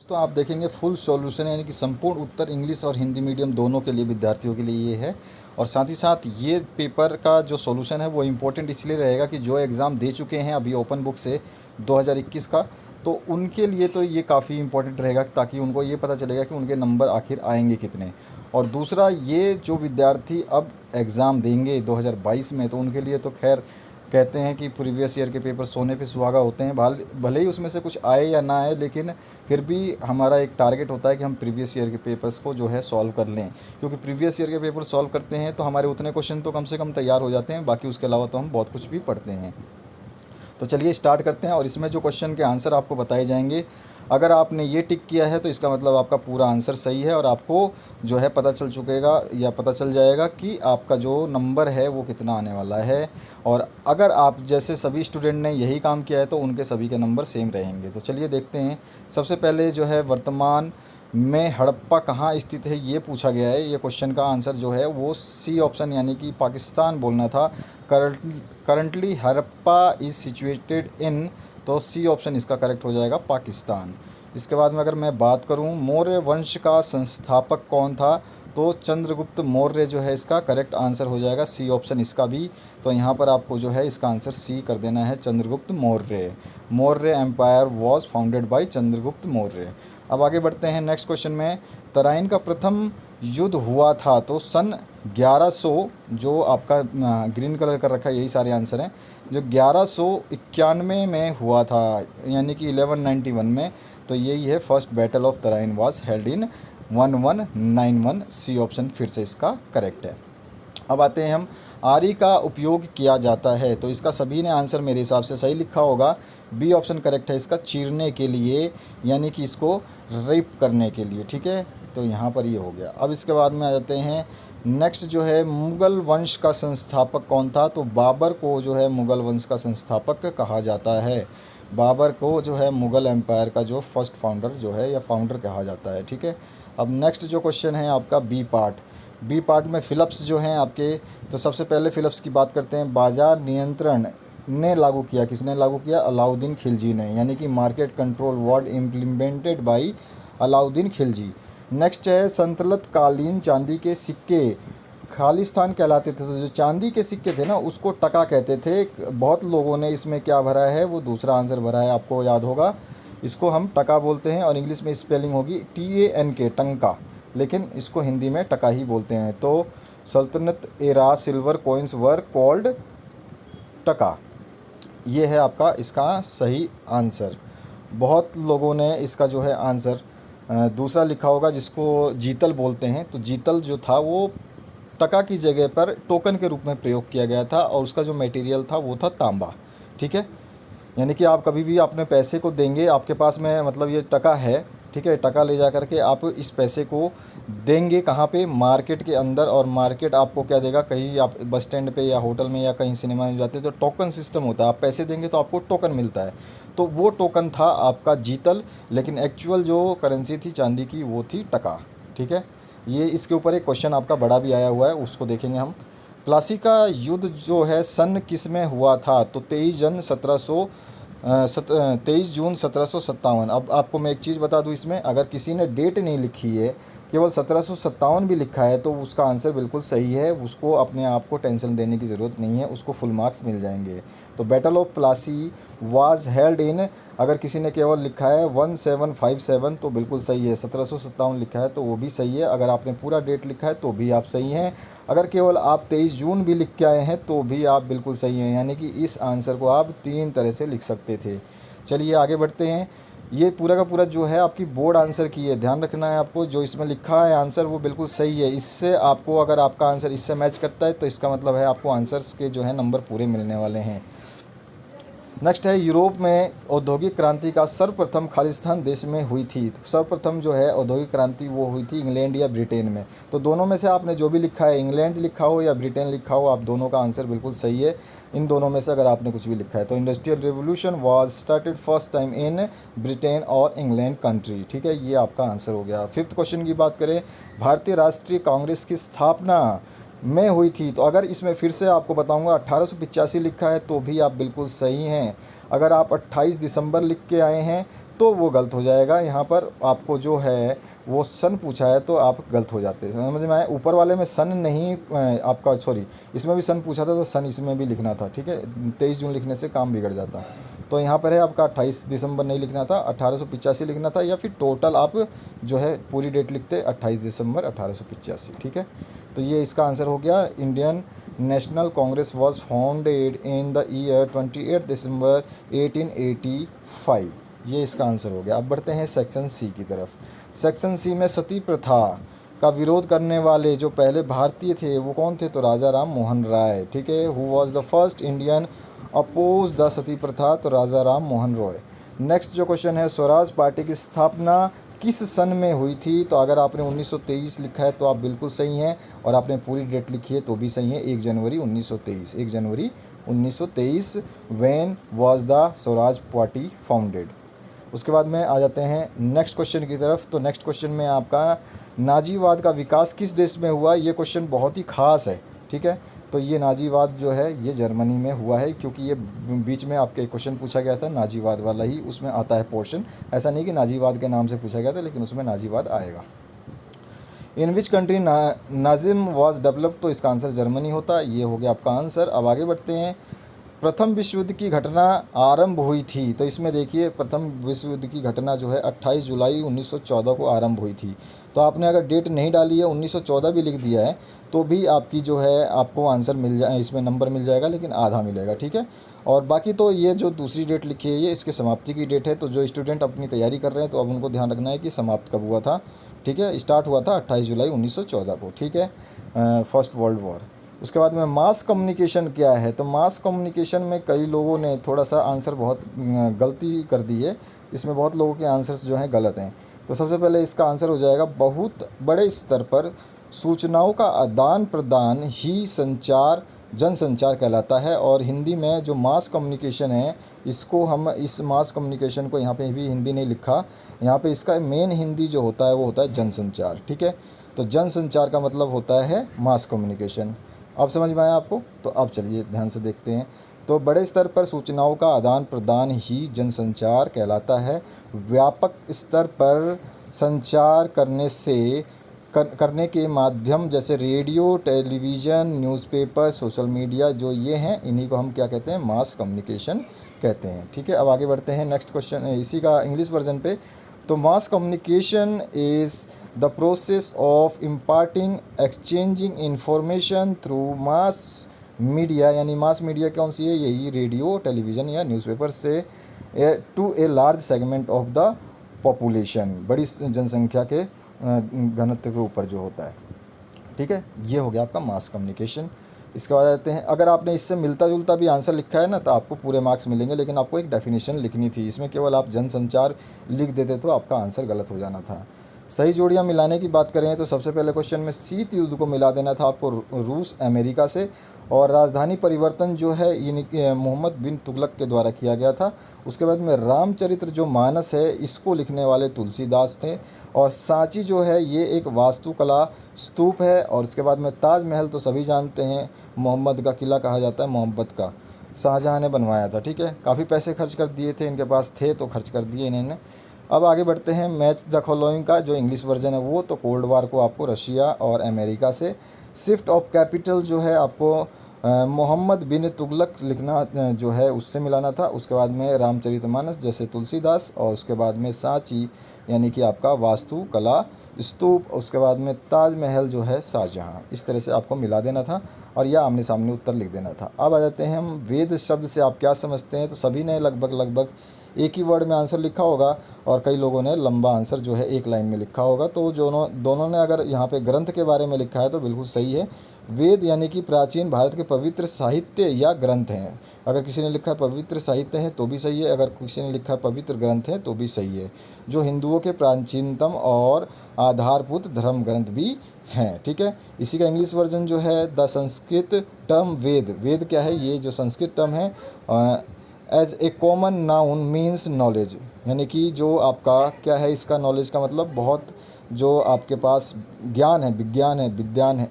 तो आप देखेंगे फुल सॉल्यूशन यानी कि संपूर्ण उत्तर इंग्लिश और हिंदी मीडियम दोनों के लिए विद्यार्थियों के लिए ये है। और साथ ही साथ ये पेपर का जो सॉल्यूशन है वो इम्पोर्टेंट इसलिए रहेगा कि जो एग्ज़ाम दे चुके हैं अभी ओपन बुक से 2021 का, तो उनके लिए तो ये काफ़ी इम्पोर्टेंट रहेगा ताकि उनको ये पता चलेगा कि उनके नंबर आखिर आएंगे कितने। और दूसरा, ये जो विद्यार्थी अब एग्ज़ाम देंगे 2022 में, तो उनके लिए तो खैर कहते हैं कि प्रीवियस ईयर के पेपर सोने पे सुहागा होते हैं। भले ही उसमें से कुछ आए या ना आए, लेकिन फिर भी हमारा एक टारगेट होता है कि हम प्रीवियस ईयर के पेपर्स को जो है सॉल्व कर लें, क्योंकि प्रीवियस ईयर के पेपर सॉल्व करते हैं तो हमारे उतने क्वेश्चन तो कम से कम तैयार हो जाते हैं, बाकी उसके अलावा तो हम बहुत कुछ भी पढ़ते हैं। तो चलिए स्टार्ट करते हैं। और इसमें जो क्वेश्चन के आंसर आपको बताए जाएंगे, अगर आपने ये टिक किया है तो इसका मतलब आपका पूरा आंसर सही है और आपको जो है पता चल चुकेगा या पता चल जाएगा कि आपका जो नंबर है वो कितना आने वाला है। और अगर आप जैसे सभी स्टूडेंट ने यही काम किया है तो उनके सभी के नंबर सेम रहेंगे। तो चलिए देखते हैं। सबसे पहले जो है वर्तमान में हड़प्पा कहाँ स्थित है ये पूछा गया है। ये क्वेश्चन का आंसर जो है वो सी ऑप्शन यानी कि पाकिस्तान बोलना था। Currently Harappa is situated in, तो सी ऑप्शन इसका करेक्ट हो जाएगा, पाकिस्तान। इसके बाद में अगर मैं बात करूं मौर्य वंश का संस्थापक कौन था, तो चंद्रगुप्त मौर्य जो है इसका करेक्ट आंसर हो जाएगा, सी ऑप्शन इसका भी। तो यहाँ पर आपको जो है इसका आंसर सी कर देना है, Chandragupta Maurya. Maurya empire was founded by Chandragupta Maurya. अब आगे बढ़ते हैं नेक्स्ट क्वेश्चन में। तराइन का प्रथम युद्ध हुआ था, तो सन 1100, जो आपका ग्रीन कलर कर रखा है यही सारे आंसर हैं, जो 1191 में हुआ था यानी कि 1191 में। तो यही है, first battle of Tarain was held in 1191, C option फिर से इसका करेक्ट है। अब आते हैं हम, आरी का उपयोग किया जाता है, तो इसका सभी ने आंसर मेरे हिसाब से सही लिखा होगा, बी ऑप्शन करेक्ट है इसका, चीरने के लिए यानी कि इसको रिप करने के लिए। ठीक है, तो यहाँ पर ये हो गया। अब इसके बाद में आ जाते हैं नेक्स्ट, जो है मुग़ल वंश का संस्थापक कौन था, तो बाबर को जो है मुग़ल वंश का संस्थापक कहा जाता है। बाबर को जो है मुग़ल एम्पायर का जो फर्स्ट फाउंडर जो है या फाउंडर कहा जाता है। ठीक है, अब नेक्स्ट जो क्वेश्चन है आपका बी पार्ट। बी पार्ट में फ़िलिप्स जो हैं आपके, तो सबसे पहले फ़िलिप्स की बात करते हैं। बाज़ार नियंत्रण ने लागू किया, किसने लागू किया, अलाउद्दीन खिलजी ने, यानी कि market control word implemented by Alauddin Khilji. Next है संतलत कालीन चांदी के सिक्के खालिस्तान कहलाते थे, तो जो चांदी के सिक्के थे ना उसको टका कहते थे। बहुत लोगों ने इसमें क्या भरा है, वो दूसरा आंसर भरा है, आपको याद होगा। इसको हम टका बोलते हैं और इंग्लिश में स्पेलिंग होगी TANK, टंका, लेकिन इसको हिंदी में टका ही बोलते हैं। तो सल्तनत era silver coins were called टका, ये है आपका इसका सही आंसर। बहुत लोगों ने इसका जो है आंसर दूसरा लिखा होगा जिसको जीतल बोलते हैं। तो जीतल जो था वो टका की जगह पर टोकन के रूप में प्रयोग किया गया था और उसका जो मटेरियल था वो था तांबा। ठीक है, यानी कि आप कभी भी अपने पैसे को देंगे, आपके पास में मतलब ये टका है, ठीक है, टका ले जा करके आप इस पैसे को देंगे कहाँ पे, मार्केट के अंदर। और मार्केट आपको क्या देगा, कहीं आप बस स्टैंड पे या होटल में या कहीं सिनेमा में जाते हैं तो टोकन सिस्टम होता है, आप पैसे देंगे तो आपको टोकन मिलता है। तो वो टोकन था आपका जीतल, लेकिन एक्चुअल जो करेंसी थी चांदी की वो थी टका। ठीक है, ये इसके ऊपर एक क्वेश्चन आपका बड़ा भी आया हुआ है, उसको देखेंगे हम। प्लासी का युद्ध जो है सन किस में हुआ था, तो 23 जून 1757। अब आपको मैं एक चीज़ बता दूं, इसमें अगर किसी ने डेट नहीं लिखी है, केवल 1757 भी लिखा है, तो उसका आंसर बिल्कुल सही है, उसको अपने आप को टेंशन देने की ज़रूरत नहीं है, उसको फुल मार्क्स मिल जाएंगे। तो battle of Plassey was held इन, अगर किसी ने केवल लिखा है 1757 तो बिल्कुल सही है, 1757 लिखा है तो वो भी सही है। अगर आपने पूरा डेट लिखा है तो भी आप सही हैं। अगर केवल आप 23 जून भी लिख के आए हैं तो भी आप बिल्कुल सही हैं, यानी कि इस आंसर को आप 3 तरह से लिख सकते थे। चलिए आगे बढ़ते हैं। ये पूरा का पूरा जो है आपकी बोर्ड आंसर की है, ध्यान रखना है आपको, जो इसमें लिखा है आंसर वो बिल्कुल सही है। इससे आपको, अगर आपका आंसर इससे मैच करता है तो इसका मतलब है आपको आंसर्स के जो है नंबर पूरे मिलने वाले हैं। नेक्स्ट है, यूरोप में औद्योगिक क्रांति का सर्वप्रथम खालिस्तान देश में हुई थी। तो सर्वप्रथम जो है औद्योगिक क्रांति वो हुई थी इंग्लैंड या ब्रिटेन में। तो दोनों में से आपने जो भी लिखा है, इंग्लैंड लिखा हो या ब्रिटेन लिखा हो, आप दोनों का आंसर बिल्कुल सही है। इन दोनों में से अगर आपने कुछ भी लिखा है तो industrial revolution was started first time in Britain और इंग्लैंड कंट्री। ठीक है, ये आपका आंसर हो गया। फिफ्थ क्वेश्चन की बात करें, भारतीय राष्ट्रीय कांग्रेस की स्थापना में हुई थी, तो अगर इसमें फिर से आपको बताऊंगा 1885 लिखा है तो भी आप बिल्कुल सही हैं। अगर आप 28 दिसंबर लिख के आए हैं तो वो गलत हो जाएगा। यहाँ पर आपको जो है वो सन पूछा है तो आप गलत हो जाते हैं, समझ में आए। ऊपर वाले में सन नहीं आपका, सॉरी, इसमें भी सन पूछा था तो सन इसमें भी लिखना था, ठीक है। 23 जून लिखने से काम बिगड़ जाता। तो यहाँ पर है आपका 28 दिसंबर नहीं लिखना था, 1885 लिखना था, या फिर टोटल आप जो है पूरी डेट लिखते 28 दिसंबर 1885, ठीक है। तो ये इसका आंसर हो गया। Indian national Congress was founded in the year 28 दिसंबर 1885, ये इसका आंसर हो गया। अब बढ़ते हैं सेक्शन सी की तरफ। सेक्शन सी में सती प्रथा का विरोध करने वाले जो पहले भारतीय थे वो कौन थे, तो राजा राम मोहन राय, ठीक है। Who was the first Indian oppose the sati pratha, तो राजा राम मोहन रॉय। नेक्स्ट जो क्वेश्चन है, स्वराज पार्टी की स्थापना किस सन में हुई थी, तो अगर आपने 1923 लिखा है तो आप बिल्कुल सही हैं, और आपने पूरी डेट लिखी है तो भी सही है, 1 जनवरी 1923, 1 जनवरी 1923 when was the Swaraj party founded. उसके बाद में आ जाते हैं नेक्स्ट क्वेश्चन की तरफ। तो नेक्स्ट क्वेश्चन में आपका नाजीवाद का विकास किस देश में हुआ, ये क्वेश्चन बहुत ही खास है, ठीक है। तो ये नाजीवाद जो है ये जर्मनी में हुआ है, क्योंकि ये बीच में आपके क्वेश्चन पूछा गया था नाजीवाद वाला ही, उसमें आता है पोर्शन। ऐसा नहीं कि नाजीवाद के नाम से पूछा गया था, लेकिन उसमें नाजीवाद आएगा। In which country Nazism was develop, तो इसका आंसर जर्मनी होता है। ये हो गया आपका आंसर। अब आगे बढ़ते हैं। प्रथम विश्व युद्ध की घटना आरंभ हुई थी, तो इसमें देखिए प्रथम विश्व युद्ध की घटना जो है 28 जुलाई 1914 को आरंभ हुई थी। तो आपने अगर डेट नहीं डाली है, 1914 भी लिख दिया है, तो भी आपकी जो है आपको आंसर मिल जाए, इसमें नंबर मिल जाएगा, लेकिन आधा मिलेगा, ठीक है। और बाकी तो ये जो दूसरी डेट लिखी है ये इसके समाप्ति की डेट है। तो जो स्टूडेंट अपनी तैयारी कर रहे हैं तो अब उनको ध्यान रखना है कि समाप्त कब हुआ था, ठीक है। स्टार्ट हुआ था 28 जुलाई 1914 को, ठीक है, फर्स्ट वर्ल्ड वॉर। उसके बाद में मास कम्युनिकेशन क्या है, तो मास कम्युनिकेशन में कई लोगों ने थोड़ा सा आंसर बहुत गलती कर दी है, इसमें बहुत लोगों के आंसर्स जो हैं गलत हैं। तो सबसे पहले इसका आंसर हो जाएगा बहुत बड़े स्तर पर सूचनाओं का आदान प्रदान ही संचार, जनसंचार कहलाता है। और हिंदी में जो मास कम्युनिकेशन है, इसको हम इस मास कम्युनिकेशन को यहाँ पे भी हिंदी नहीं लिखा, यहाँ पे इसका मेन हिंदी जो होता है वो होता है जनसंचार, ठीक है। तो जनसंचार का मतलब होता है मास कम्युनिकेशन। अब समझ में आया आपको, तो अब चलिए ध्यान से देखते हैं। तो बड़े स्तर पर सूचनाओं का आदान प्रदान ही जनसंचार कहलाता है। व्यापक स्तर पर संचार करने के माध्यम जैसे radio, television, newspaper, social media, जो ये हैं इन्हीं को हम क्या कहते हैं, मास कम्युनिकेशन कहते हैं, ठीक है। अब आगे बढ़ते हैं नेक्स्ट क्वेश्चन, इसी का इंग्लिश वर्जन पे। तो mass communication is the process of imparting exchanging information through mass media, यानी मास मीडिया कौन सी है, यही रेडियो, टेलीविज़न या न्यूज़पेपर से to a large segment of the population, बड़ी जनसंख्या के घनत्व के ऊपर जो होता है, ठीक है। ये हो गया आपका मास कम्युनिकेशन। इसके बाद आते हैं, अगर आपने इससे मिलता जुलता भी आंसर लिखा है ना तो आपको पूरे मार्क्स मिलेंगे, लेकिन आपको एक डेफिनेशन लिखनी थी, इसमें केवल आप जनसंचार लिख देते तो आपका आंसर गलत हो जाना था। सही जोड़ियाँ मिलाने की बात करें तो सबसे पहले क्वेश्चन में शीत युद्ध को मिला देना था आपको रूस अमेरिका से, और राजधानी परिवर्तन जो है ये मोहम्मद बिन तुगलक के द्वारा किया गया था। उसके बाद में रामचरित्र जो मानस है इसको लिखने वाले तुलसीदास थे, और सांची जो है ये एक वास्तुकला स्तूप है। और उसके बाद में ताजमहल तो सभी जानते हैं, मोहम्मद का किला कहा जाता है, मोहब्बत का, शाहजहाँ ने बनवाया था, ठीक है। काफ़ी पैसे खर्च कर दिए थे, इनके पास थे तो खर्च कर दिए इन्होंने। अब आगे बढ़ते हैं मैच द फॉलोइंग का जो इंग्लिश वर्जन है वो, तो कोल्ड वार को आपको रशिया और अमेरिका से, शिफ्ट ऑफ कैपिटल जो है आपको मोहम्मद बिन तुगलक लिखना जो है उससे मिलाना था। उसके बाद में रामचरितमानस जैसे तुलसीदास, और उसके बाद में सांची यानी कि आपका वास्तु कला स्तूप, उसके बाद में ताजमहल जो है शाहजहाँ, इस तरह से आपको मिला देना था और यह आमने सामने उत्तर लिख देना था। अब आ जाते हैं हम वेद शब्द से आप क्या समझते हैं, तो सभी ने लगभग एक ही वर्ड में आंसर लिखा होगा, और कई लोगों ने लंबा आंसर जो है एक लाइन में लिखा होगा। तो दोनों ने अगर यहाँ पे ग्रंथ के बारे में लिखा है तो बिल्कुल सही है। वेद यानी कि प्राचीन भारत के पवित्र साहित्य या ग्रंथ हैं। अगर किसी ने लिखा है पवित्र साहित्य है तो भी सही है, अगर किसी ने लिखा है पवित्र ग्रंथ है तो भी सही है, जो हिंदुओं के प्राचीनतम और आधारभूत धर्म ग्रंथ भी हैं, ठीक है। इसी का इंग्लिश वर्जन जो है द संस्कृत टर्म वेद, वेद क्या है, ये जो संस्कृत टर्म है as a common noun means knowledge, यानी कि जो आपका क्या है, इसका नॉलेज का मतलब बहुत जो आपके पास ज्ञान है, विज्ञान है, विद्यान है,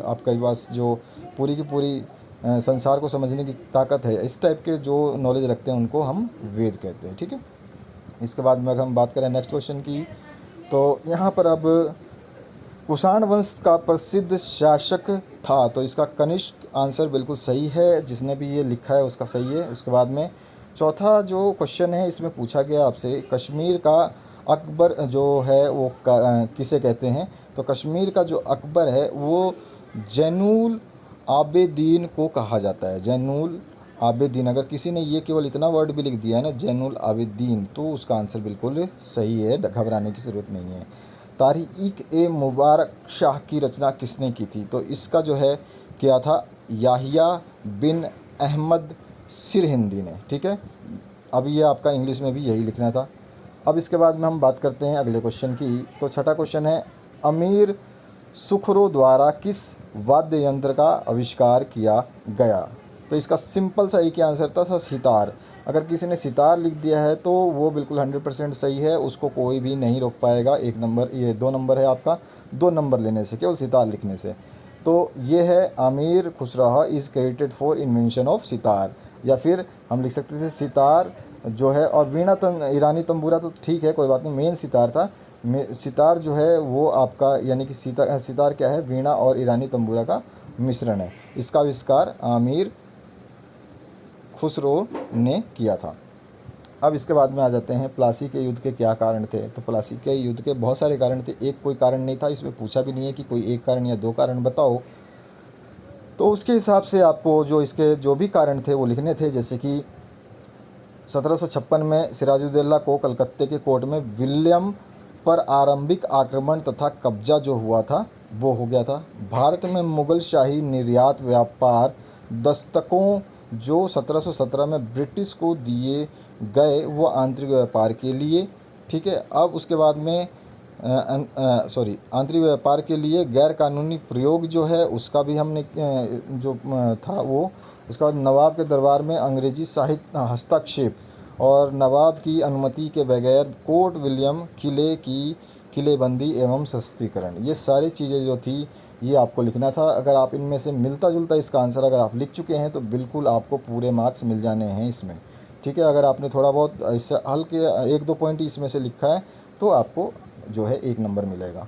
आपके पास जो पूरी की पूरी संसार को समझने की ताकत है, इस टाइप के जो नॉलेज रखते हैं उनको हम वेद कहते हैं, ठीक है। इसके बाद में अगर हम बात करें नेक्स्ट क्वेश्चन की, तो यहाँ पर अब कुषाण वंश का प्रसिद्ध शासक था, तो इसका कनिष्क आंसर बिल्कुल सही है, जिसने भी ये लिखा है उसका सही है। उसके बाद में चौथा जो क्वेश्चन है इसमें पूछा गया आपसे, कश्मीर का अकबर जो है वो किसे कहते हैं, तो कश्मीर का जो अकबर है वो जैनुल आबेदीन को कहा जाता है। जैनुल आबेदीन, अगर किसी ने ये केवल इतना वर्ड भी लिख दिया है ना जैनुल आबेदीन, तो उसका आंसर बिल्कुल सही है, घबराने की ज़रूरत नहीं है। तारीख ए मुबारक शाह की रचना किसने की थी, तो इसका जो है क्या था, याहिया बिन अहमद सिरहिंदी ने। ठीक है, अब ये आपका इंग्लिश में भी यही लिखना था। अब इसके बाद में हम बात करते हैं अगले क्वेश्चन की, तो छठा क्वेश्चन है, अमीर सुखरो द्वारा किस वाद्य यंत्र का आविष्कार किया गया, तो इसका सिंपल सा एक ही आंसर था सितार। अगर किसी ने सितार लिख दिया है तो वो बिल्कुल 100% सही है, उसको कोई भी नहीं रोक पाएगा। 1 नंबर, ये 2 नंबर है आपका, 2 नंबर लेने से, केवल सितार लिखने से। तो ये है Aamir Khusro is credited for invention of sitar, या फिर हम लिख सकते थे सितार जो है, और वीणा ईरानी तंबूरा तो ठीक है कोई बात नहीं, मेन सितार था। सितार जो है वो आपका यानी कि सितार क्या है, वीणा और ईरानी तंबूरा का मिश्रण है। इसका आविष्कार आमिर खुसरो ने किया था। अब इसके बाद में आ जाते हैं प्लासी के युद्ध के क्या कारण थे, तो प्लासी के युद्ध के बहुत सारे कारण थे, एक कोई कारण नहीं था, इसमें पूछा भी नहीं है कि कोई एक कारण या 2 कारण बताओ। तो उसके हिसाब से आपको जो इसके जो भी कारण थे वो लिखने थे, जैसे कि 1756 में सिराजुद्दौला को कलकत्ते के कोर्ट में विलियम पर आरंभिक आक्रमण तथा कब्जा जो हुआ था वो हो गया था। भारत में मुगल शाही निर्यात व्यापार दस्तकों जो 1717 में ब्रिटिश को दिए गए वो आंतरिक व्यापार के लिए। ठीक है, अब उसके बाद में आंतरिक व्यापार के लिए गैर कानूनी प्रयोग जो है उसका भी हमने था वो। उसके बाद नवाब के दरबार में अंग्रेजी साहित्य हस्तक्षेप और नवाब की अनुमति के बगैर कोर्ट विलियम किले की किलेबंदी एवं सस्तीकरण, ये सारी चीज़ें जो थी ये आपको लिखना था। अगर आप इनमें से मिलता जुलता इसका आंसर अगर आप लिख चुके हैं तो बिल्कुल आपको पूरे मार्क्स मिल जाने हैं इसमें। ठीक है, अगर आपने थोड़ा बहुत इससे हल्के 1-2 पॉइंट इसमें से लिखा है तो आपको जो है 1 नंबर मिलेगा।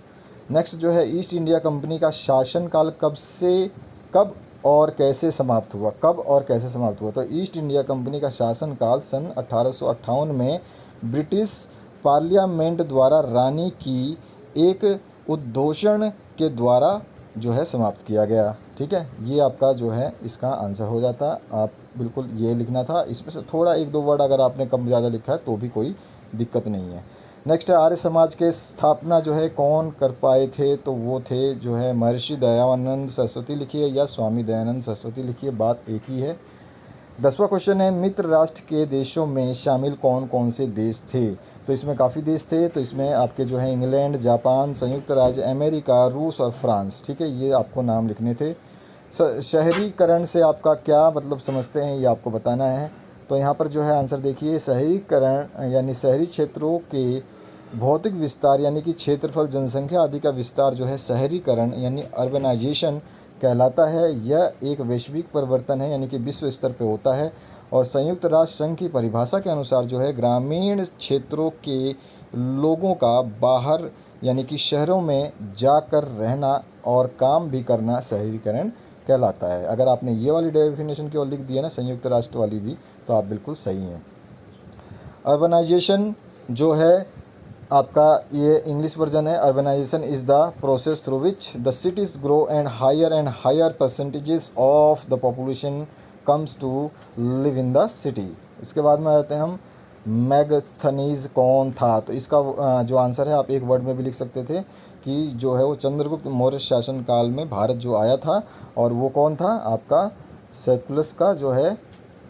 नेक्स्ट जो है ईस्ट इंडिया कंपनी का शासनकाल कब और कैसे समाप्त हुआ, कब और कैसे समाप्त हुआ, तो ईस्ट इंडिया कंपनी का शासनकाल सन 1858 में ब्रिटिश पार्लियामेंट द्वारा रानी की एक उद्घोषण के द्वारा जो है समाप्त किया गया। ठीक है, ये आपका जो है इसका आंसर हो जाता, आप बिल्कुल ये लिखना था। इसमें से थोड़ा 1-2 वर्ड अगर आपने कम ज़्यादा लिखा है तो भी कोई दिक्कत नहीं है। नेक्स्ट है आर्य समाज के स्थापना जो है कौन कर पाए थे, तो वो थे जो है महर्षि दयानंद सरस्वती लिखिए या स्वामी दयानंद सरस्वती लिखिए, बात एक ही है। 10वां क्वेश्चन है मित्र राष्ट्र के देशों में शामिल कौन कौन से देश थे, तो इसमें काफ़ी देश थे, तो इसमें आपके जो है इंग्लैंड, जापान, संयुक्त राज्य अमेरिका, रूस और फ्रांस। ठीक है, ये आपको नाम लिखने थे। शहरीकरण से आपका क्या मतलब समझते हैं ये आपको बताना है। तो यहाँ पर जो है आंसर देखिए, शहरीकरण यानी शहरी क्षेत्रों के भौतिक विस्तार यानी कि क्षेत्रफल, जनसंख्या आदि का विस्तार जो है शहरीकरण यानी अर्बनाइजेशन कहलाता है। यह एक वैश्विक परिवर्तन है यानी कि विश्व स्तर पे होता है। और संयुक्त राष्ट्र संघ की परिभाषा के अनुसार जो है ग्रामीण क्षेत्रों के लोगों का बाहर यानी कि शहरों में जाकर रहना और काम भी करना शहरीकरण कहलाता है। अगर आपने ये वाली डेफिनेशन केवल लिख दिया ना संयुक्त राष्ट्र वाली भी, तो आप बिल्कुल सही हैं। अर्बनाइजेशन जो है आपका ये इंग्लिश वर्जन है, urbanisation is the process through which the cities grow and higher percentages of the population comes to live in the city. इसके बाद में आ जाते हैं हम मैगस्थनीज कौन था, तो इसका जो आंसर है आप एक वर्ड में भी लिख सकते थे कि जो है वो चंद्रगुप्त मौर्य शासनकाल में भारत जो आया था, और वो कौन था आपका सेकुलस का जो है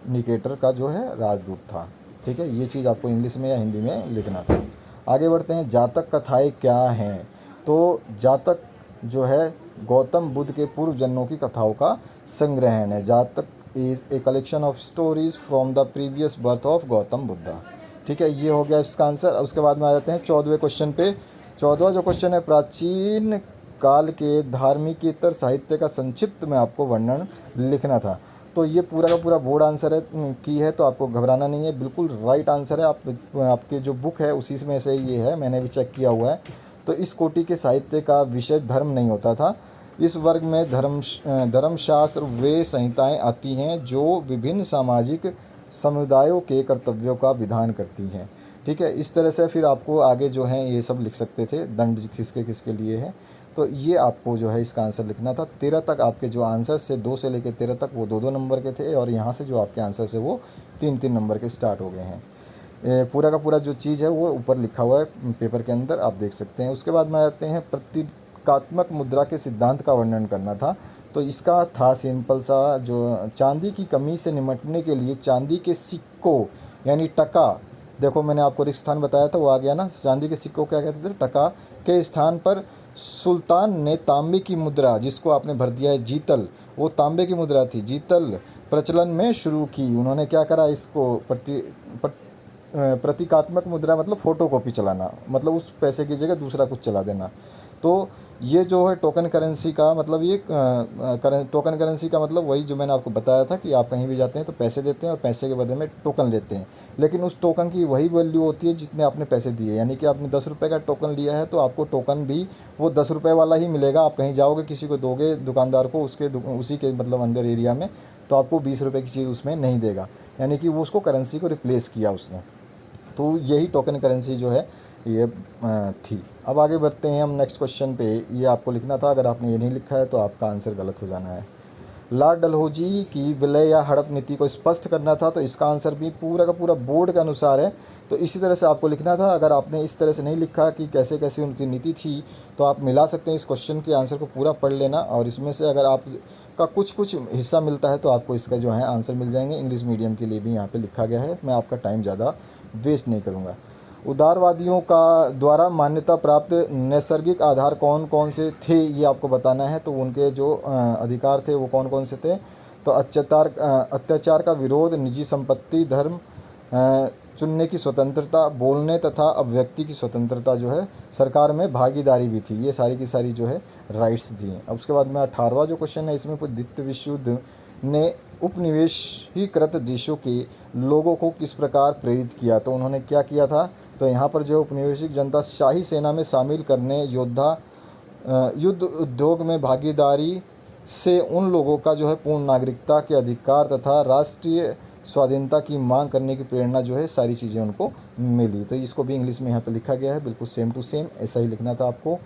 निकेटर का जो है राजदूत था। ठीक है, ये चीज़ आपको इंग्लिश में या हिंदी में लिखना था। आगे बढ़ते हैं, जातक कथाएं क्या हैं, तो जातक जो है गौतम बुद्ध के पूर्व जन्मों की कथाओं का संग्रहण है। जातक is a collection of stories from the previous birth of Gautam Buddha. ठीक है, ये हो गया इसका आंसर। उसके बाद में आ जाते हैं 14वें क्वेश्चन पे। 14वां जो क्वेश्चन है, प्राचीन काल के धार्मिकेतर साहित्य का संक्षिप्त में आपको वर्णन लिखना था। तो ये पूरा का पूरा बोर्ड आंसर है की है, तो आपको घबराना नहीं है, बिल्कुल राइट आंसर है। आपके जो बुक है उसी में से ये है, मैंने भी चेक किया हुआ है। तो इस कोटि के साहित्य का विषय धर्म नहीं होता था। इस वर्ग में धर्मशास्त्र वे संहिताएं आती हैं जो विभिन्न सामाजिक समुदायों के कर्तव्यों का विधान करती हैं। ठीक है, इस तरह से फिर आपको आगे जो है ये सब लिख सकते थे, दंड किसके किसके लिए है। तो ये आपको जो है इसका आंसर लिखना था। 13 तक आपके जो आंसर से 2 से लेकर 13 तक वो 2-2 नंबर के थे, और यहाँ से जो आपके आंसर से वो 3-3 नंबर के स्टार्ट हो गए हैं। पूरा का पूरा जो चीज़ है वो ऊपर लिखा हुआ है पेपर के अंदर, आप देख सकते हैं। उसके बाद में आते हैं प्रतीकात्मक मुद्रा के सिद्धांत का वर्णन करना था। तो इसका था सिंपल सा, जो चांदी की कमी से निपटने के लिए चांदी के सिक्कों यानी टका, देखो मैंने आपको रिक्त स्थान बताया था वो आ गया ना, चांदी के सिक्कों क्या कहते थे, टका के स्थान पर सुल्तान ने तांबे की मुद्रा, जिसको आपने भर दिया है जीतल, वो तांबे की मुद्रा थी, जीतल प्रचलन में शुरू की। उन्होंने क्या करा, इसको प्रतीकात्मक मुद्रा मतलब फ़ोटो कॉपी चलाना, मतलब उस पैसे की जगह दूसरा कुछ चला देना। तो ये जो है टोकन करेंसी का मतलब, ये टोकन करेंसी का मतलब वही जो मैंने आपको बताया था कि आप कहीं भी जाते हैं तो पैसे देते हैं और पैसे के बदले में टोकन लेते हैं, लेकिन उस टोकन की वही वैल्यू होती है जितने आपने पैसे दिए। यानी कि आपने 10 रुपये का टोकन लिया है तो आपको टोकन भी वो 10 रुपये वाला ही मिलेगा। आप कहीं जाओगे किसी को दोगे दुकानदार को, उसी के मतलब अंदर एरिया में, तो आपको 20 रुपये की चीज़ उसमें नहीं देगा, यानी कि वो उसको करेंसी को रिप्लेस किया उसने। तो यही टोकन करेंसी जो है ये थी। अब आगे बढ़ते हैं हम नेक्स्ट क्वेश्चन पे। ये आपको लिखना था, अगर आपने ये नहीं लिखा है तो आपका आंसर गलत हो जाना है। लॉर्ड डलहौजी की विलय या हड़प नीति को स्पष्ट करना था, तो इसका आंसर भी पूरा का पूरा बोर्ड के अनुसार है। तो इसी तरह से आपको लिखना था। अगर आपने इस तरह से नहीं लिखा कि कैसे कैसे उनकी नीति थी, तो आप मिला सकते हैं इस क्वेश्चन के आंसर को पूरा पढ़ लेना, और इसमें से अगर आप का कुछ कुछ हिस्सा मिलता है तो आपको इसका जो है आंसर मिल जाएंगे। इंग्लिश मीडियम के लिए भी यहाँ पे लिखा गया है, मैं आपका टाइम ज़्यादा वेस्ट नहीं करूँगा। उदारवादियों का द्वारा मान्यता प्राप्त नैसर्गिक आधार कौन कौन से थे, ये आपको बताना है। तो उनके जो अधिकार थे वो कौन कौन से थे। तो अत्याचार का विरोध, निजी संपत्ति, धर्म, चुनने की स्वतंत्रता, बोलने तथा अभिव्यक्ति की स्वतंत्रता, जो है सरकार में भागीदारी भी थी। ये सारी की सारी जो है राइट्स थी। अब उसके बाद में 18वां जो क्वेश्चन है, इसमें द्वितीय विश्व युद्ध ने उपनिवेशीकृत देशों के लोगों को किस प्रकार प्रेरित किया। तो उन्होंने क्या किया था, तो यहाँ पर जो उपनिवेशिक जनता शाही सेना में शामिल करने, युद्ध उद्योग में भागीदारी से उन लोगों का जो है पूर्ण नागरिकता के अधिकार तथा राष्ट्रीय स्वाधीनता की मांग करने की प्रेरणा, जो है सारी चीज़ें उनको मिली। तो इसको भी इंग्लिश में यहाँ पे लिखा गया है, बिल्कुल सेम टू सेम ऐसा ही लिखना था आपको।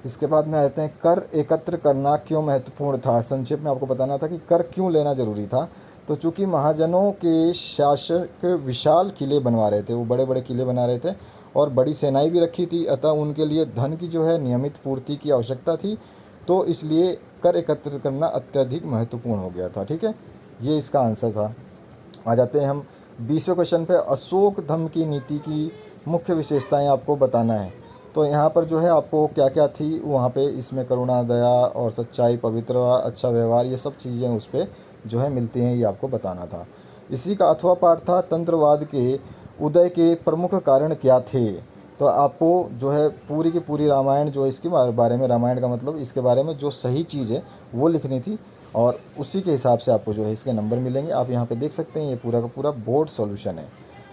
इसके बाद में आते हैं, कर एकत्र करना क्यों महत्वपूर्ण था। संक्षेप में आपको बताना था कि कर क्यों लेना जरूरी था। तो चूंकि महाजनों के शासक विशाल किले बनवा रहे थे, वो बड़े बड़े किले बना रहे थे और बड़ी सेनाएं भी रखी थी, अतः उनके लिए धन की जो है नियमित पूर्ति की आवश्यकता थी। तो इसलिए कर एकत्र करना अत्यधिक महत्वपूर्ण हो गया था। ठीक है, ये इसका आंसर था। आ जाते हैं हम 20वें क्वेश्चन पे। अशोक धम्म की नीति की मुख्य विशेषताएं आपको बताना है। तो यहाँ पर जो है आपको क्या क्या थी वहाँ पे, इसमें करुणा, दया और सच्चाई, पवित्रता, अच्छा व्यवहार, ये सब चीज़ें उस पर जो है मिलती हैं, ये आपको बताना था। इसी का अथवा पाठ था, तंत्रवाद के उदय के प्रमुख कारण क्या थे। तो आपको जो है पूरी की पूरी रामायण जो है इसके बारे में, रामायण का मतलब इसके बारे में जो सही चीज़ है वो लिखनी थी, और उसी के हिसाब से आपको जो है इसके नंबर मिलेंगे। आप यहाँ पे देख सकते हैं, ये पूरा का पूरा बोर्ड सॉल्यूशन है।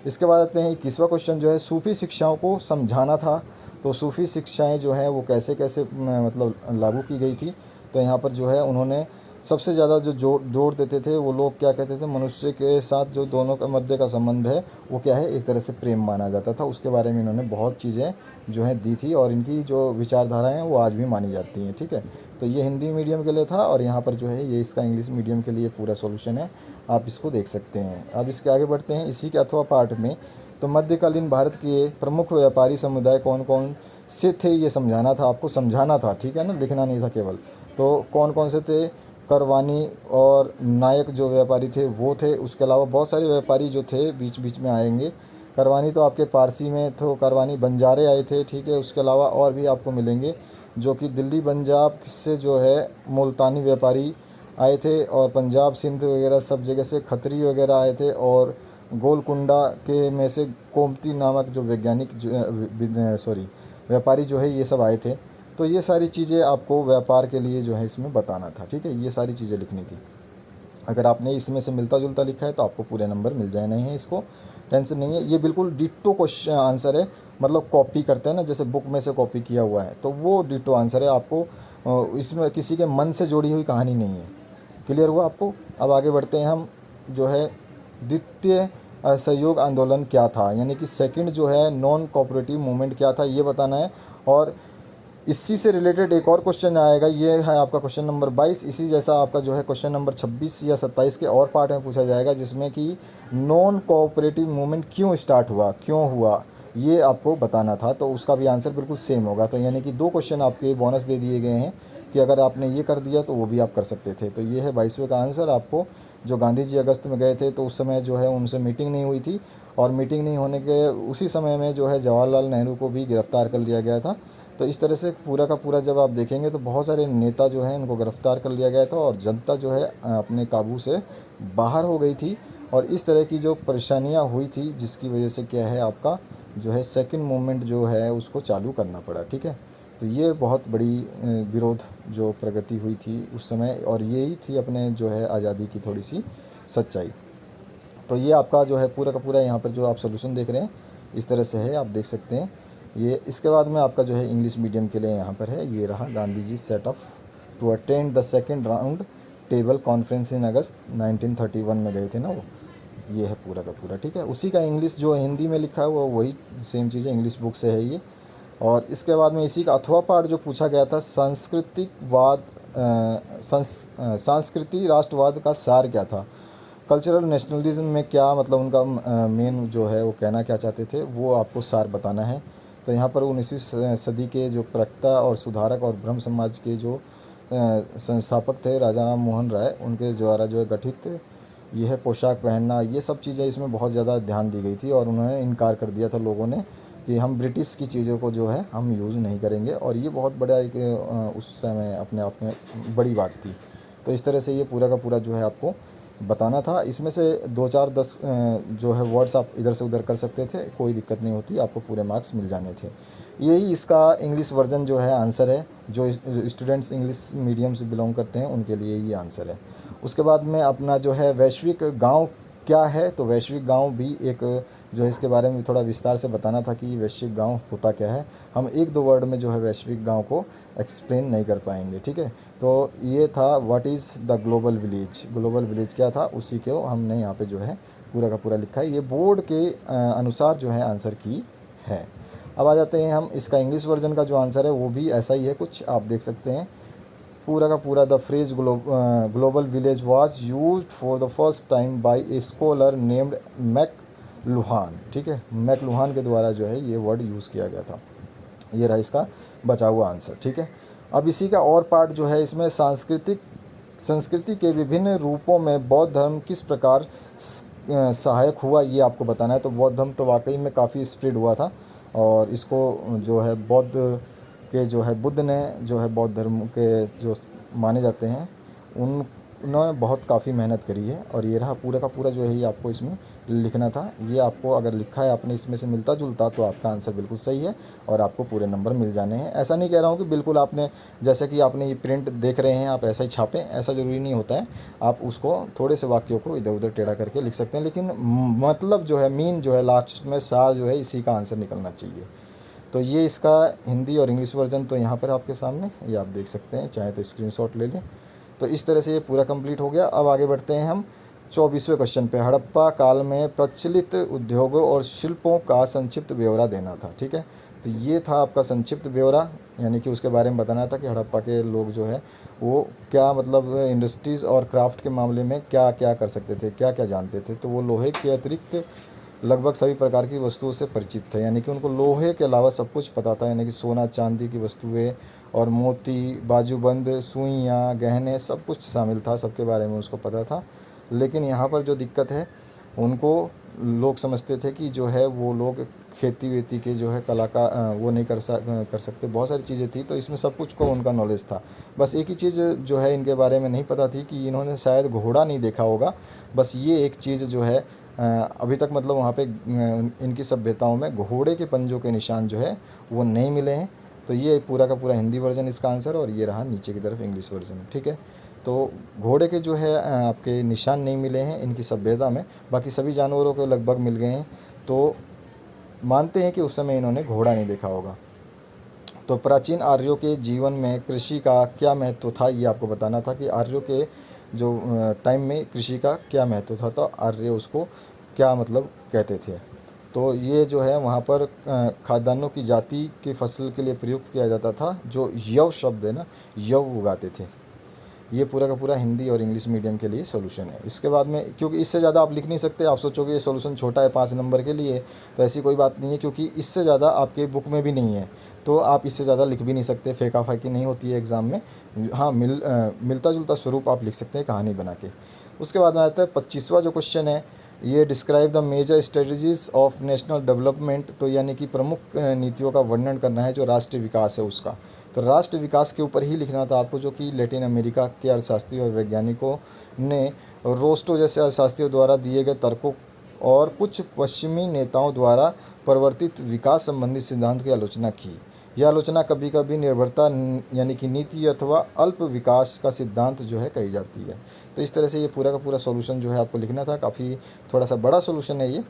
इसके बाद आते हैं 21वां क्वेश्चन, जो है सूफी शिक्षाओं को समझाना था। तो सूफी शिक्षाएं जो हैं वो कैसे कैसे मतलब लागू की गई थी। तो यहाँ पर जो है उन्होंने सबसे ज़्यादा जो जोर देते थे, वो लोग क्या कहते थे, मनुष्य के साथ जो दोनों के मध्य का संबंध है वो क्या है, एक तरह से प्रेम माना जाता था। उसके बारे में इन्होंने बहुत चीज़ें जो हैं दी थी, और इनकी जो विचारधाराएं हैं वो आज भी मानी जाती हैं। ठीक है, तो ये हिंदी मीडियम के लिए था, और यहाँ पर जो है ये इसका इंग्लिश मीडियम के लिए पूरा सॉल्यूशन है, आप इसको देख सकते हैं। अब इसके आगे बढ़ते हैं, इसी के अथवा पाठ में। तो मध्यकालीन भारत के प्रमुख व्यापारी समुदाय कौन कौन से थे, ये समझाना था आपको, समझाना था। ठीक है ना, लिखना नहीं था केवल। तो कौन कौन से थे, करवानी और नायक जो व्यापारी थे वो थे। उसके अलावा बहुत सारे व्यापारी जो थे बीच बीच में आएंगे। करवानी तो आपके पारसी में, तो करवानी बंजारे आए थे। ठीक है, उसके अलावा और भी आपको मिलेंगे, जो कि दिल्ली पंजाब से जो है मुल्तानी व्यापारी आए थे, और पंजाब सिंध वगैरह सब जगह से खत्री वगैरह आए थे, और गोलकुंडा के में से कोमती नामक जो वैज्ञानिक व्यापारी जो है ये सब आए थे। तो ये सारी चीज़ें आपको व्यापार के लिए जो है इसमें बताना था। ठीक है, ये सारी चीज़ें लिखनी थी। अगर आपने इसमें से मिलता जुलता लिखा है तो आपको पूरे नंबर मिल जाने हैं, इसको टेंशन नहीं है। ये बिल्कुल डिट्टो क्वेश्चन आंसर है, मतलब कॉपी करते हैं ना, जैसे बुक में से कॉपी किया हुआ है, तो वो डिट्टो आंसर है। आपको इसमें किसी के मन से जोड़ी हुई कहानी नहीं है। क्लियर हुआ आपको? अब आगे बढ़ते हैं हम, जो है द्वितीय असहयोग आंदोलन क्या था, यानी कि सेकंड जो है नॉन कोऑपरेटिव मूवमेंट क्या था, ये बताना है। और इसी से रिलेटेड एक और क्वेश्चन आएगा, ये है आपका क्वेश्चन नंबर 22। इसी जैसा आपका जो है क्वेश्चन नंबर 26 या 27 के और पार्ट में पूछा जाएगा, जिसमें कि नॉन कोऑपरेटिव मूवमेंट क्यों स्टार्ट हुआ, क्यों हुआ, ये आपको बताना था। तो उसका भी आंसर बिल्कुल सेम होगा। तो यानी कि 2 क्वेश्चन आपके बोनस दे दिए गए हैं कि अगर आपने ये कर दिया तो वो भी आप कर सकते थे। तो ये है 22वें का आंसर। आपको जो गांधी जी अगस्त में गए थे तो उस समय जो है उनसे मीटिंग नहीं हुई थी, और मीटिंग नहीं होने के उसी समय में जो है जवाहरलाल नेहरू को भी गिरफ़्तार कर लिया गया था। तो इस तरह से पूरा का पूरा जब आप देखेंगे तो बहुत सारे नेता जो हैं इनको गिरफ़्तार कर लिया गया था, और जनता जो है अपने काबू से बाहर हो गई थी। और इस तरह की जो परेशानियां हुई थी, जिसकी वजह से क्या है आपका जो है सेकंड मूवमेंट जो है उसको चालू करना पड़ा। ठीक है, तो ये बहुत बड़ी विरोध जो प्रगति हुई थी उस समय, और यही थी अपने जो है आज़ादी की थोड़ी सी सच्चाई। तो ये आपका जो है पूरा का पूरा यहाँ पर जो आप सोल्यूशन देख रहे हैं इस तरह से है, आप देख सकते हैं ये। इसके बाद में आपका जो है इंग्लिश मीडियम के लिए यहाँ पर है, ये रहा Gandhi ji set off to attend the second round table conference in अगस्त 1931 में गए थे ना वो, ये है पूरा का पूरा। ठीक है, उसी का इंग्लिश जो हिंदी में लिखा है वो वही सेम चीज़ है, इंग्लिश बुक से है ये। और इसके बाद में इसी का अथवा पाठ जो पूछा गया था, सांस्कृतिकवाद संस्कृति राष्ट्रवाद का सार क्या था, कल्चरल नेशनलिज्म में क्या मतलब उनका मेन जो है वो कहना क्या चाहते थे, वो आपको सार बताना है। तो यहाँ पर 19वीं सदी के जो प्रवक्ता और सुधारक और ब्रह्म समाज के जो संस्थापक थे राजा राम मोहन राय, उनके द्वारा जो है गठित ये है पोशाक पहनना, ये सब चीज़ें इसमें बहुत ज़्यादा ध्यान दी गई थी। और उन्होंने इनकार कर दिया था लोगों ने कि हम ब्रिटिश की चीज़ों को जो है हम यूज़ नहीं करेंगे, और ये बहुत बड़ा एक उस समय अपने आप में बड़ी बात थी। तो इस तरह से ये पूरा का पूरा जो है आपको बताना था। इसमें से 2 4 10 जो है वर्ड्स आप इधर से उधर कर सकते थे, कोई दिक्कत नहीं होती, आपको पूरे मार्क्स मिल जाने थे। यही इसका इंग्लिश वर्जन जो है आंसर है, जो स्टूडेंट्स इंग्लिश मीडियम से बिलोंग करते हैं उनके लिए ये आंसर है। उसके बाद में अपना जो है वैश्विक गांव क्या है, तो वैश्विक गांव भी एक जो है इसके बारे में थोड़ा विस्तार से बताना था कि वैश्विक गांव होता क्या है। हम 1 2 वर्ड में जो है वैश्विक गांव को एक्सप्लेन नहीं कर पाएंगे। ठीक है, तो ये था what is the global village, global village क्या था उसी को हमने यहाँ पे जो है पूरा का पूरा लिखा है। ये बोर्ड के अनुसार जो है आंसर की है। अब आ जाते हैं हम, इसका इंग्लिश वर्जन का जो आंसर है वो भी ऐसा ही है कुछ, आप देख सकते हैं पूरा का पूरा। The phrase global village was used for the first time by a scholar named McLuhan. ठीक है, मैक लुहान के द्वारा जो है ये वर्ड यूज़ किया गया था। ये रहा इसका बचा हुआ आंसर। ठीक है, अब इसी का और पार्ट जो है, इसमें संस्कृति के विभिन्न रूपों में बौद्ध धर्म किस प्रकार सहायक हुआ, ये आपको बताना है। तो बौद्ध धर्म तो वाकई में काफ़ी स्प्रेड हुआ था, और इसको जो है बौद्ध के जो है बुद्ध ने जो है बौद्ध धर्म के जो माने जाते हैं उन्होंने बहुत काफ़ी मेहनत करी है। और ये रहा पूरा का पूरा जो है ये आपको इसमें लिखना था। ये आपको अगर लिखा है आपने इसमें से मिलता जुलता तो आपका आंसर बिल्कुल सही है, और आपको पूरे नंबर मिल जाने हैं। ऐसा नहीं कह रहा हूँ कि बिल्कुल आपने, जैसे कि आपने ये प्रिंट देख रहे हैं आप ऐसा ही छापें, ऐसा ज़रूरी नहीं होता है। आप उसको थोड़े से वाक्यों को इधर उधर टेढ़ा करके लिख सकते हैं, लेकिन मतलब जो है मीन जो है लास्ट में सार जो है इसी का आंसर निकलना चाहिए। तो ये इसका हिंदी और इंग्लिश वर्जन तो यहाँ पर आपके सामने ये आप देख सकते हैं, चाहे तो स्क्रीनशॉट ले लें। तो इस तरह से ये पूरा कंप्लीट हो गया। अब आगे बढ़ते हैं हम 24वें क्वेश्चन पे। हड़प्पा काल में प्रचलित उद्योगों और शिल्पों का संक्षिप्त ब्यौरा देना था। ठीक है, तो ये था आपका संक्षिप्त ब्यौरा, यानी कि उसके बारे में बताना था कि हड़प्पा के लोग जो है वो क्या मतलब इंडस्ट्रीज़ और क्राफ्ट के मामले में क्या क्या कर सकते थे, क्या क्या जानते थे। तो वो लोहे के अतिरिक्त लगभग सभी प्रकार की वस्तुओं से परिचित थे, यानी कि उनको लोहे के अलावा सब कुछ पता था, यानी कि सोना चांदी की वस्तुएं और मोती, बाजूबंद, सुइयाँ, गहने सब कुछ शामिल था, सबके बारे में उसको पता था। लेकिन यहाँ पर जो दिक्कत है, उनको लोग समझते थे कि जो है वो लोग खेती वेती के जो है कला का वो नहीं कर सकते, बहुत सारी चीज़ें थी। तो इसमें सब कुछ को उनका नॉलेज था। बस एक ही चीज़ जो है इनके बारे में नहीं पता थी कि इन्होंने शायद घोड़ा नहीं देखा होगा। बस ये एक चीज़ जो है अभी तक मतलब वहाँ पे इनकी सभ्यताओं में घोड़े के पंजों के निशान जो है वो नहीं मिले हैं। तो ये पूरा का पूरा हिंदी वर्जन इसका आंसर, और ये रहा नीचे की तरफ इंग्लिश वर्जन। ठीक है, तो घोड़े के जो है आपके निशान नहीं मिले हैं इनकी सभ्यता में, बाकी सभी जानवरों को लगभग मिल गए हैं। तो मानते हैं कि उस समय इन्होंने घोड़ा नहीं देखा होगा। तो प्राचीन आर्यों के जीवन में कृषि का क्या महत्व था, ये आपको बताना था कि आर्यों के जो टाइम में कृषि का क्या महत्व था, तो आर्य उसको क्या मतलब कहते थे। तो ये जो है वहाँ पर खाद्यान्नों की जाति की फसल के लिए प्रयुक्त किया जाता था, जो यव शब्द है ना, यव उगाते थे। ये पूरा का पूरा हिंदी और इंग्लिश मीडियम के लिए सॉल्यूशन है। इसके बाद में, क्योंकि इससे ज़्यादा आप लिख नहीं सकते, आप सोचोगे ये सॉल्यूशन छोटा है 5 नंबर के लिए, तो ऐसी कोई बात नहीं है, क्योंकि इससे ज़्यादा आपके बुक में भी नहीं है, तो आप इससे ज़्यादा लिख भी नहीं सकते, फेंका फाकी नहीं होती है एग्ज़ाम में। हाँ, मिलता जुलता स्वरूप आप लिख सकते हैं कहानी बना के। उसके बाद में आता है 25वां जो क्वेश्चन है, ये describe the major strategies of national development. तो यानी कि प्रमुख नीतियों का वर्णन करना है जो राष्ट्रीय विकास है उसका। तो राष्ट्र विकास के ऊपर ही लिखना था आपको, जो कि लैटिन अमेरिका के अर्थशास्त्री और वैज्ञानिकों ने रोस्टो जैसे अर्थशास्त्रियों द्वारा दिए गए तर्कों और कुछ पश्चिमी नेताओं द्वारा प्रवर्तित विकास संबंधी सिद्धांत की आलोचना की। यह आलोचना कभी कभी निर्भरता यानी कि नीति अथवा अल्प विकास का सिद्धांत जो है कही जाती है। तो इस तरह से ये पूरा का पूरा सॉल्यूशन जो है आपको लिखना था। काफ़ी थोड़ा सा बड़ा सॉल्यूशन है ये।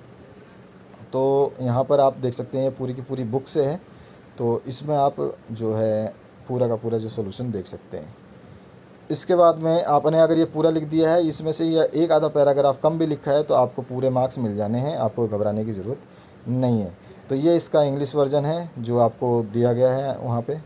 तो यहाँ पर आप देख सकते हैं पूरी की पूरी बुक से है, तो इसमें आप जो है पूरा का पूरा जो सॉल्यूशन देख सकते हैं। इसके बाद में आपने अगर ये पूरा लिख दिया है, इसमें से यह एक आधा पैराग्राफ कम भी लिखा है, तो आपको पूरे मार्क्स मिल जाने हैं, आपको घबराने की ज़रूरत नहीं है। तो ये इसका इंग्लिश वर्जन है जो आपको दिया गया है वहाँ पे,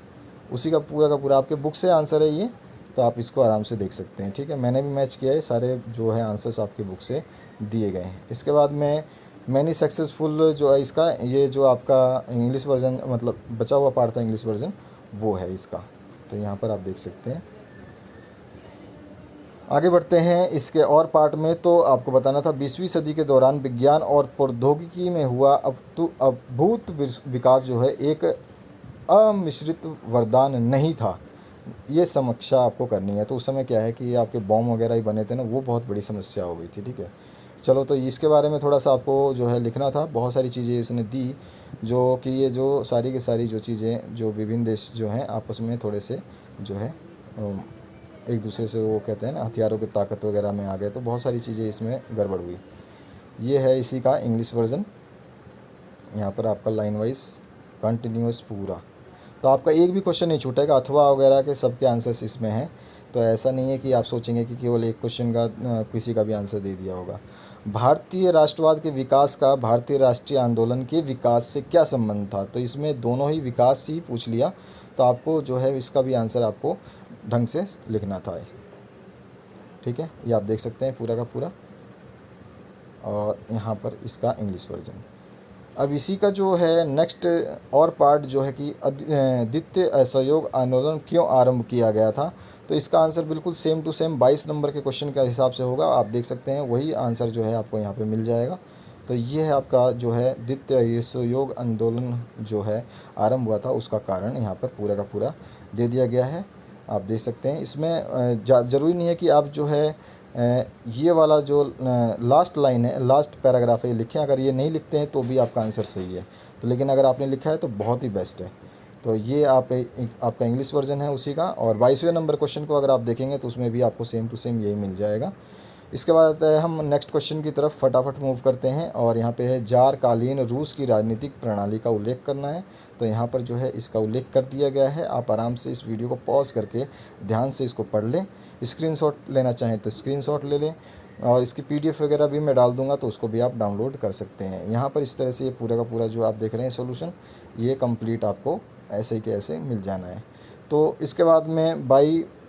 उसी का पूरा आपके बुक से आंसर है ये, तो आप इसको आराम से देख सकते हैं। ठीक है, मैंने भी मैच किया है, सारे जो है आंसर्स आपके बुक से दिए गए हैं। इसके बाद में मैनी सक्सेसफुल जो है इसका, ये जो आपका इंग्लिश वर्जन मतलब बचा हुआ पार्ट था इंग्लिश वर्जन, वो है इसका। तो यहाँ पर आप देख सकते हैं। आगे बढ़ते हैं इसके और पार्ट में। तो आपको बताना था 20वीं सदी के दौरान विज्ञान और प्रौद्योगिकी में हुआ अद्भुत विकास जो है एक अमिश्रित वरदान नहीं था, ये समीक्षा आपको करनी है। तो उस समय क्या है कि ये आपके बॉम्ब वगैरह ही बने थे ना, वो बहुत बड़ी समस्या हो गई थी। ठीक है, चलो, तो इसके बारे में थोड़ा सा आपको जो है लिखना था। बहुत सारी चीज़ें इसने दी, जो कि ये जो सारी की सारी जो चीज़ें जो विभिन्न देश जो हैं आपस में थोड़े से जो है एक दूसरे से वो कहते हैं ना हथियारों की ताकत वगैरह में आ गए, तो बहुत सारी चीज़ें इसमें गड़बड़ हुई। ये है इसी का इंग्लिश वर्जन, यहाँ पर आपका लाइन वाइज कंटिन्यूस पूरा। तो आपका एक भी क्वेश्चन नहीं छूटेगा, अथवा वगैरह के सबके आंसर्स इसमें हैं। तो ऐसा नहीं है कि आप सोचेंगे कि केवल एक क्वेश्चन का किसी का भी आंसर दे दिया होगा। भारतीय राष्ट्रवाद के विकास का भारतीय राष्ट्रीय आंदोलन के विकास से क्या संबंध था। तो इसमें दोनों ही विकास ही पूछ लिया, तो आपको जो है इसका भी आंसर आपको ढंग से लिखना था। ठीक है, ये आप देख सकते हैं पूरा का पूरा, और यहाँ पर इसका इंग्लिश वर्जन। अब इसी का जो है नेक्स्ट और पार्ट जो है कि द्वितीय असहयोग आंदोलन क्यों आरंभ किया गया था। तो इसका आंसर बिल्कुल सेम टू सेम 22 नंबर के क्वेश्चन के हिसाब से होगा, आप देख सकते हैं वही आंसर जो है आपको यहाँ पे मिल जाएगा। तो ये है आपका जो है द्वितीय असहयोग आंदोलन जो है आरंभ हुआ था, उसका कारण यहाँ पर पूरा का पूरा दे दिया गया है, आप देख सकते हैं। इसमें ज़रूरी नहीं है कि आप जो है ये वाला जो लास्ट लाइन है, लास्ट पैराग्राफ है, ये लिखें। अगर ये नहीं लिखते हैं तो भी आपका आंसर सही है, तो लेकिन अगर आपने लिखा है तो बहुत ही बेस्ट है। तो ये आपका इंग्लिश वर्जन है उसी का। और 22वें नंबर क्वेश्चन को अगर आप देखेंगे तो उसमें भी आपको सेम टू सेम यही मिल जाएगा। इसके बाद हम नेक्स्ट क्वेश्चन की तरफ फटाफट मूव करते हैं, और यहाँ पे है जार कालीन रूस की राजनीतिक प्रणाली का उल्लेख करना है। तो यहाँ पर जो है इसका उल्लेख कर दिया गया है। आप आराम से इस वीडियो को पॉज करके ध्यान से इसको पढ़ लें, स्क्रीनशॉट लेना चाहें तो स्क्रीनशॉट ले लें, और इसकी पीडीएफ वगैरह भी मैं डाल दूंगा, तो उसको भी आप डाउनलोड कर सकते हैं। यहाँ पर इस तरह से ये पूरा का पूरा जो आप देख रहे हैं सॉल्यूशन, ये कंप्लीट आपको ऐसे ही के ऐसे मिल जाना है। तो इसके बाद में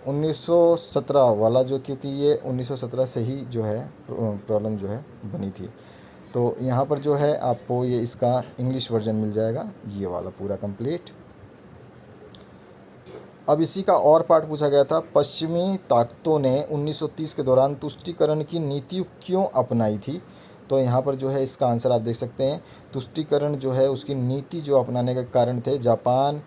1917 वाला जो, क्योंकि ये 1917 से ही जो है प्रॉब्लम जो है बनी थी, तो यहाँ पर जो है आपको ये इसका इंग्लिश वर्जन मिल जाएगा, ये वाला पूरा कंप्लीट। अब इसी का और पार्ट पूछा गया था, पश्चिमी ताकतों ने 1930 के दौरान तुष्टीकरण की नीति क्यों अपनाई थी। तो यहाँ पर जो है इसका आंसर आप देख सकते हैं। तुष्टीकरण जो है उसकी नीति जो अपनाने के कारण थे, जापान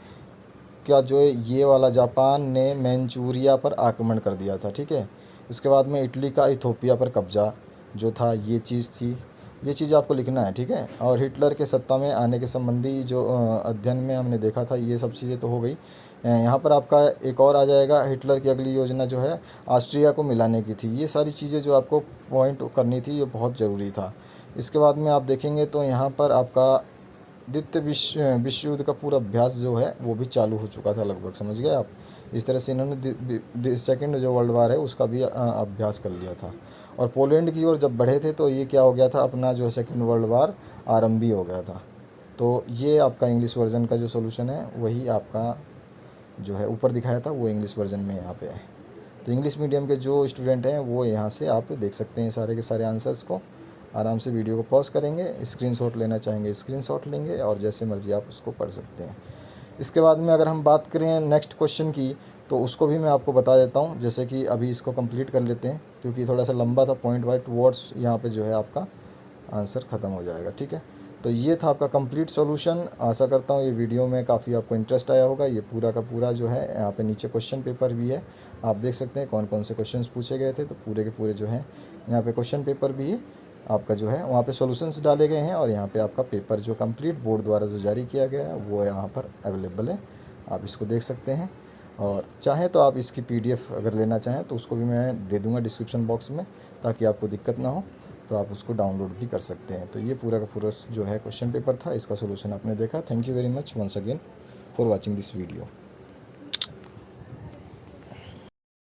का जो है ये वाला, जापान ने मैनचूरिया पर आक्रमण कर दिया था। ठीक है, इसके बाद में इटली का इथोपिया पर कब्जा जो था, ये चीज़ थी। ये चीज़ आपको लिखना है, ठीक है। और हिटलर के सत्ता में आने के संबंधी जो अध्ययन में हमने देखा था, ये सब चीज़ें तो हो गई। यहाँ पर आपका एक और आ जाएगा, हिटलर की अगली योजना जो है ऑस्ट्रिया को मिलाने की थी। ये सारी चीज़ें जो आपको पॉइंट करनी थी, ये बहुत ज़रूरी था। इसके बाद में आप देखेंगे तो यहाँ पर आपका द्वितीय विश्व युद्ध का पूरा अभ्यास जो है वो भी चालू हो चुका था लगभग, समझ गए आप। इस तरह से इन्होंने सेकेंड जो वर्ल्ड वार है उसका भी अभ्यास कर लिया था। और पोलैंड की ओर जब बढ़े थे तो ये क्या हो गया था, अपना जो है सेकेंड वर्ल्ड वार आरंभ भी हो गया था। तो ये आपका इंग्लिश वर्जन का जो सोल्यूशन है वही आपका जो है ऊपर दिखाया था वो इंग्लिश वर्जन में यहाँ पे है। तो इंग्लिश मीडियम के जो स्टूडेंट हैं वो यहाँ से आप देख सकते हैं सारे के सारे आंसर्स को। आराम से वीडियो को पॉज करेंगे, स्क्रीनशॉट लेना चाहेंगे स्क्रीनशॉट लेंगे, और जैसे मर्जी आप उसको पढ़ सकते हैं। इसके बाद में अगर हम बात करें नेक्स्ट क्वेश्चन की, तो उसको भी मैं आपको बता देता हूँ। जैसे कि अभी इसको कंप्लीट कर लेते हैं क्योंकि थोड़ा सा लंबा था, पॉइंट वाइज वर्ड्स यहाँ पे जो है आपका आंसर ख़त्म हो जाएगा, ठीक है। तो ये था आपका कंप्लीट सॉल्यूशन। आशा करता हूँ ये वीडियो में काफ़ी आपको इंटरेस्ट आया होगा। ये पूरा का पूरा जो है यहाँ पे नीचे क्वेश्चन पेपर भी है, आप देख सकते हैं कौन कौन से क्वेश्चंस पूछे गए थे। तो पूरे के पूरे जो हैं यहाँ पे क्वेश्चन पेपर भी आपका जो है वहाँ पे सॉल्यूशंस डाले गए हैं, और यहाँ पे आपका पेपर जो कंप्लीट बोर्ड द्वारा जो जारी किया गया है वो यहाँ पर अवेलेबल है, आप इसको देख सकते हैं। और चाहें तो आप इसकी पीडीएफ अगर लेना चाहें तो उसको भी मैं दे दूँगा डिस्क्रिप्शन बॉक्स में, ताकि आपको दिक्कत ना हो, तो आप उसको डाउनलोड भी कर सकते हैं। तो ये पूरा का पूरा जो है क्वेश्चन पेपर था, इसका सोल्यूशन आपने देखा। Thank you very much once again for watching this video.